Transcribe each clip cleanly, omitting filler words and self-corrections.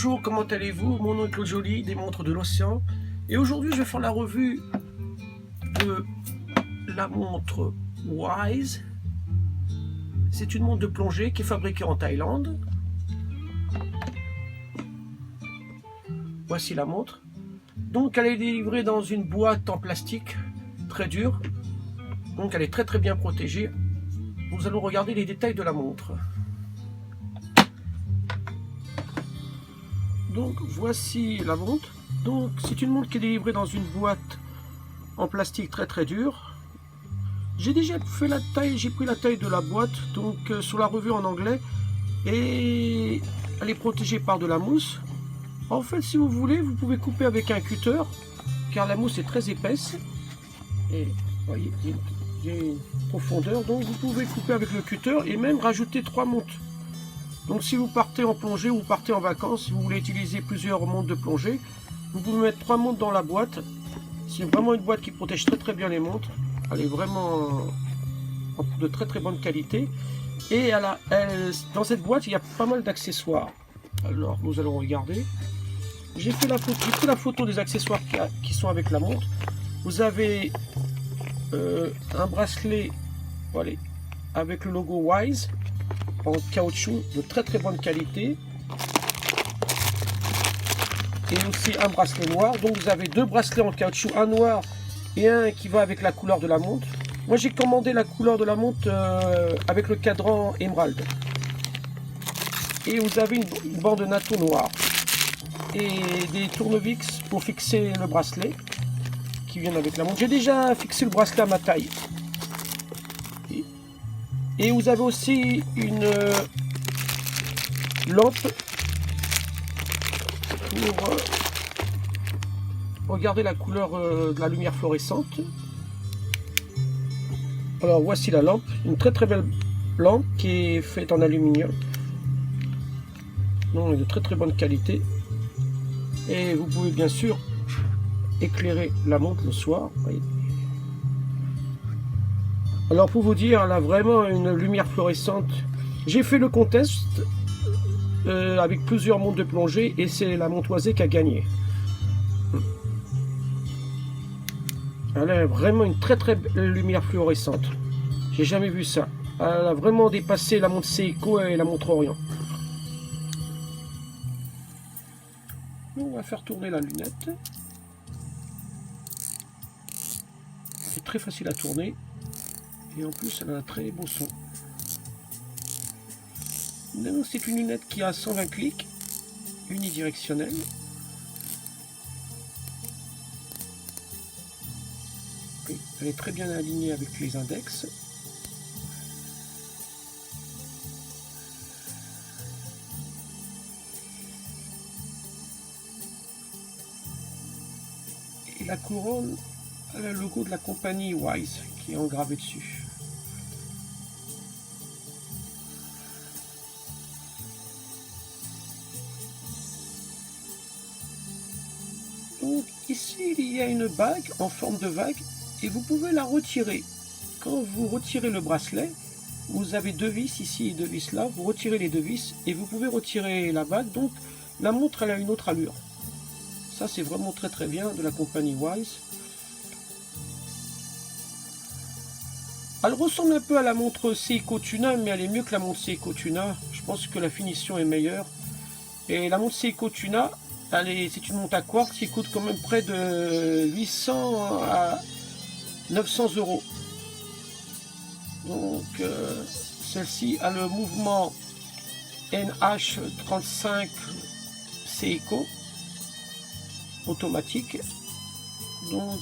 Bonjour, comment allez-vous? Mon nom est Claude Joly, des montres de l'océan. Et aujourd'hui, je vais faire la revue de la montre Wise. C'est une montre de plongée qui est fabriquée en Thaïlande. Voici la montre. Donc, elle est livrée dans une boîte en plastique très dure. Donc, elle est très bien protégée. Nous allons regarder les détails de la montre. Donc, voici la montre. Donc, c'est une montre qui est livrée dans une boîte en plastique très dure. J'ai déjà fait la taille, j'ai pris la taille de la boîte, donc sur la revue en anglais, et elle est protégée par de la mousse. En fait, si vous voulez, vous pouvez couper avec un cutter, car la mousse est très épaisse. Et vous voyez, il y a une profondeur, donc vous pouvez couper avec le cutter et même rajouter 3 montres. Donc si vous partez en plongée ou vous partez en vacances, si vous voulez utiliser plusieurs montres de plongée, vous pouvez mettre 3 montres dans la boîte. C'est vraiment une boîte qui protège très bien les montres. Elle est vraiment de très bonne qualité. Et dans cette boîte, il y a pas mal d'accessoires. Alors, nous allons regarder. J'ai pris la photo des accessoires qui sont avec la montre. Vous avez un bracelet, voilà, avec le logo Wise en caoutchouc de très bonne qualité. Et aussi un bracelet noir. Donc vous avez 2 bracelets en caoutchouc, un noir et un qui va avec la couleur de la montre. Moi j'ai commandé la couleur de la montre avec le cadran émeraude. Et vous avez une bande natto noire et des tournevis pour fixer le bracelet qui viennent avec la montre. J'ai déjà fixé le bracelet à ma taille. Et vous avez aussi une lampe pour regarder la couleur de la lumière fluorescente. Alors voici la lampe, une très belle lampe qui est faite en aluminium. Donc de très bonne qualité. Et vous pouvez bien sûr éclairer la montre le soir. Voyez. Alors pour vous dire, elle a vraiment une lumière fluorescente. J'ai fait le contest avec plusieurs montres de plongée et c'est la montre Oisé qui a gagné. Elle a vraiment une très belle lumière fluorescente. J'ai jamais vu ça. Elle a vraiment dépassé la montre Seiko et la montre Orient. On va faire tourner la lunette. C'est très facile à tourner. Et en plus, elle a un très beau son. C'est une lunette qui a 120 clics, unidirectionnelle. Elle est très bien alignée avec les index. Et la couronne, elle a le logo de la compagnie Wise qui est engravé dessus. Donc ici il y a une bague en forme de vague et vous pouvez la retirer. Quand vous retirez le bracelet, vous avez 2 vis ici et 2 vis là, vous retirez les 2 vis et vous pouvez retirer la bague, donc la montre elle a une autre allure. Ça c'est vraiment très bien de la compagnie Wise. Elle ressemble un peu à la montre Seiko Tuna, mais elle est mieux que la montre Seiko Tuna. Je pense que la finition est meilleure. Et la montre Seiko Tuna, c'est une montre à quartz qui coûte quand même près de 800 à 900 €. Donc celle-ci a le mouvement NH35 Seiko automatique. Donc,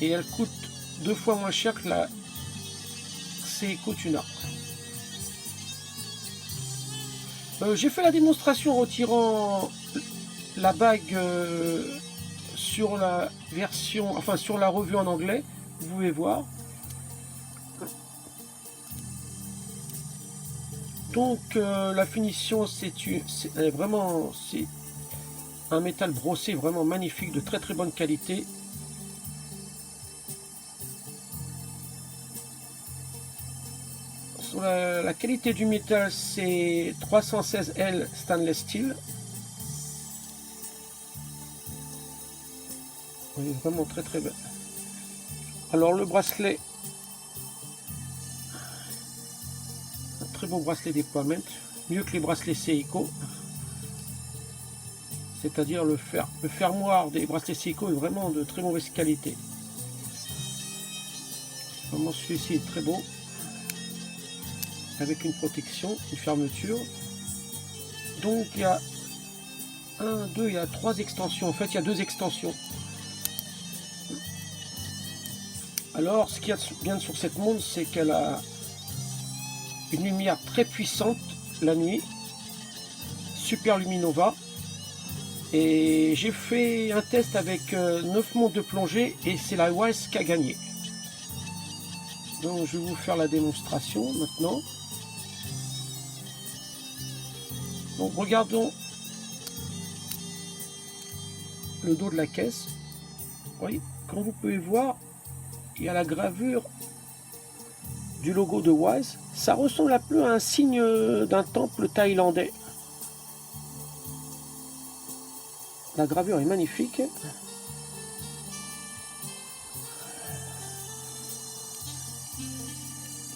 et elle coûte 2 fois moins cher que la Seiko Tuna. J'ai fait la démonstration en retirant la bague sur la version, enfin sur la revue en anglais, vous pouvez voir. Donc la finition c'est vraiment un métal brossé vraiment magnifique de très bonne qualité. Sur la qualité du métal, c'est 316L stainless steel. Il est vraiment très très belle. Alors le bracelet, un très beau bracelet déploiement, mieux que les bracelets Seiko. C'est-à-dire le fermoir des bracelets Seiko est vraiment de très mauvaise qualité. Vraiment celui-ci est très beau, avec une protection, une fermeture. Donc il y a il y a 3 extensions. En fait, il y a 2 extensions. Alors, ce qu'il y a de bien sur cette montre, c'est qu'elle a une lumière très puissante la nuit, Super Luminova. Et j'ai fait un test avec 9 montres de plongée et c'est la Wise qui a gagné. Donc, je vais vous faire la démonstration maintenant. Donc, regardons le dos de la caisse. Oui, comme vous pouvez voir, il y a la gravure du logo de Wise. Ça ressemble un peu à un signe d'un temple thaïlandais. La gravure est magnifique.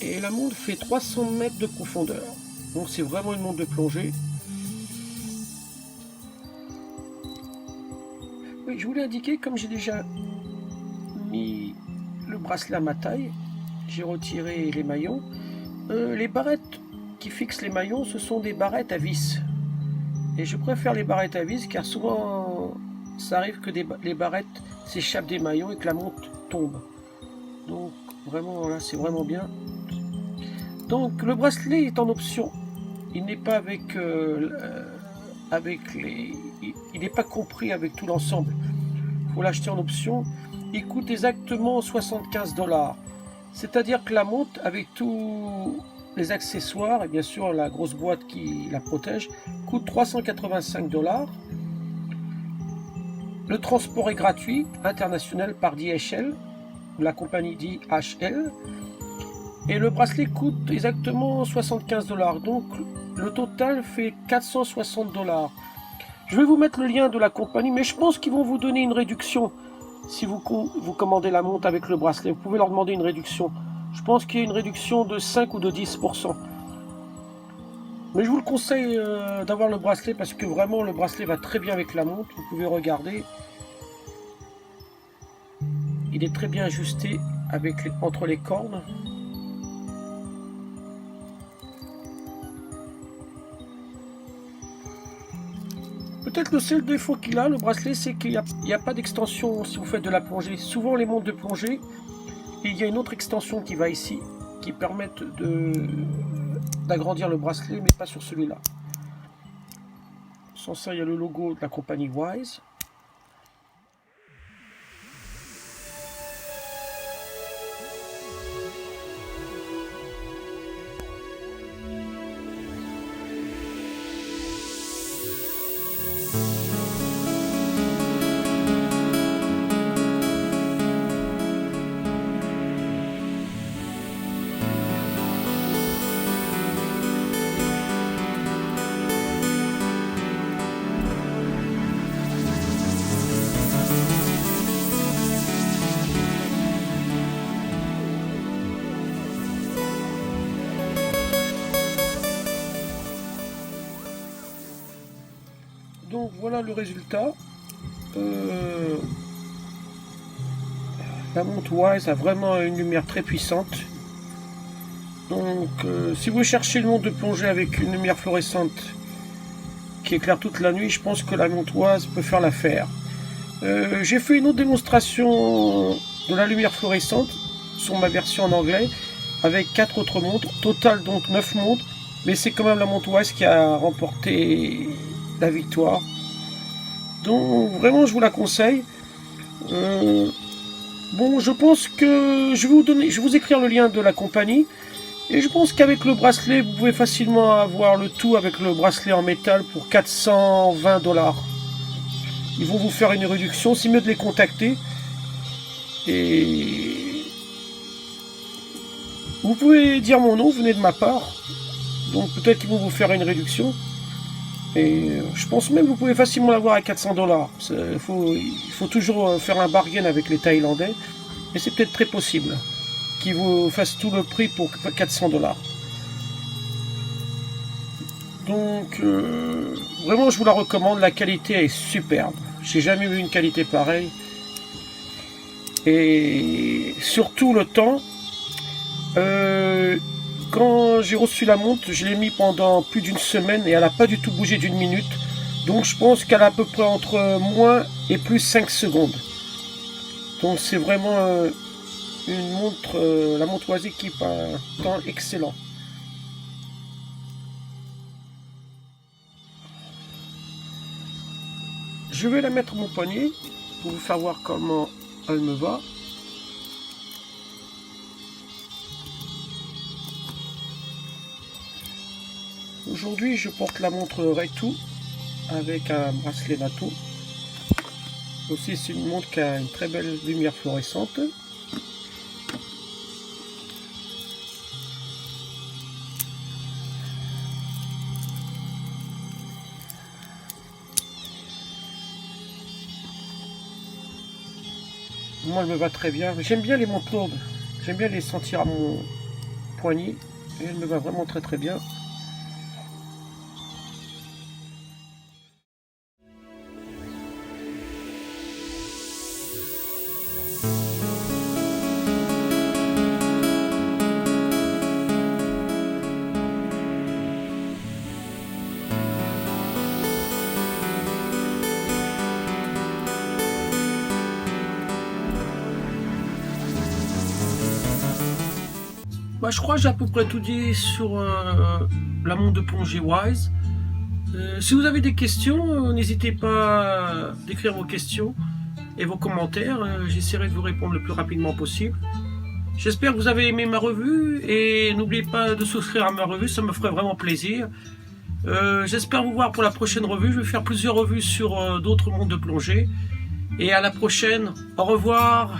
Et la montre fait 300 mètres de profondeur. Donc c'est vraiment une montre de plongée. Oui, je voulais indiquer, comme j'ai déjà mis le bracelet à ma taille, j'ai retiré les maillons. Les barrettes qui fixent les maillons, ce sont des barrettes à vis. Et je préfère les barrettes à vis car souvent ça arrive que les barrettes s'échappent des maillons et que la montre tombe. Donc vraiment là c'est vraiment bien. Donc le bracelet est en option. Il n'est pas il n'est pas compris avec tout l'ensemble. Il faut l'acheter en option. Il coûte exactement 75 $. C'est-à-dire que la montre, avec tous les accessoires et bien sûr la grosse boîte qui la protège, coûte 385 $. Le transport est gratuit, international par DHL, la compagnie DHL. Et le bracelet coûte exactement 75 $. Donc le total fait 460 $. Je vais vous mettre le lien de la compagnie, mais je pense qu'ils vont vous donner une réduction. Si vous commandez la montre avec le bracelet, vous pouvez leur demander une réduction. Je pense qu'il y a une réduction de 5 ou de 10%. Mais je vous le conseille d'avoir le bracelet parce que vraiment le bracelet va très bien avec la montre. Vous pouvez regarder. Il est très bien ajusté entre les cornes. Peut-être le seul défaut qu'il a, le bracelet, c'est qu'il n'y a pas d'extension si vous faites de la plongée. Souvent les montres de plongée, il y a une autre extension qui va ici, qui permettent d'agrandir le bracelet, mais pas sur celui-là. Sans ça, il y a le logo de la compagnie Wise. Donc voilà le résultat. La montre Wise a vraiment une lumière très puissante. Donc si vous cherchez une montre de plongée avec une lumière fluorescente qui éclaire toute la nuit, je pense que la montre Wise peut faire l'affaire. J'ai fait une autre démonstration de la lumière fluorescente sur ma version en anglais avec 4 autres montres, total donc 9 montres, mais c'est quand même la montre Wise qui a remporté la victoire. Donc vraiment je vous la conseille. Bon, je pense que je vais vous écrire le lien de la compagnie. Et je pense qu'avec le bracelet, vous pouvez facilement avoir le tout avec le bracelet en métal pour 420 $. Ils vont vous faire une réduction, c'est mieux de les contacter. Et Vous pouvez dire mon nom, venez de ma part. Donc peut-être qu'ils vont vous faire une réduction. Et je pense même que vous pouvez facilement l'avoir à 400 $. Il faut toujours faire un bargain avec les Thaïlandais. Et c'est peut-être très possible qu'ils vous fassent tout le prix pour 400 $. Donc vraiment je vous la recommande, la qualité est superbe. J'ai jamais vu une qualité pareille. Et surtout le temps. Quand j'ai reçu la montre, je l'ai mis pendant plus d'une semaine et elle n'a pas du tout bougé d'une minute. Donc je pense qu'elle a à peu près entre moins et plus 5 secondes. Donc c'est vraiment une montre, la montre Oasis qui a un temps excellent. Je vais la mettre à mon poignet pour vous faire voir comment elle me va. Aujourd'hui, je porte la montre Reitu avec un bracelet Nato. Aussi, c'est une montre qui a une très belle lumière fluorescente. Moi, elle me va très bien. J'aime bien les montres lourdes. J'aime bien les sentir à mon poignet. Et elle me va vraiment très très bien. Bah, je crois que j'ai à peu près tout dit sur la montre de plongée Wise. Si vous avez des questions, n'hésitez pas à d'écrire vos questions et vos commentaires. J'essaierai de vous répondre le plus rapidement possible. J'espère que vous avez aimé ma revue et n'oubliez pas de souscrire à ma revue, ça me ferait vraiment plaisir. J'espère vous voir pour la prochaine revue. Je vais faire plusieurs revues sur d'autres montres de plongée. Et à la prochaine. Au revoir.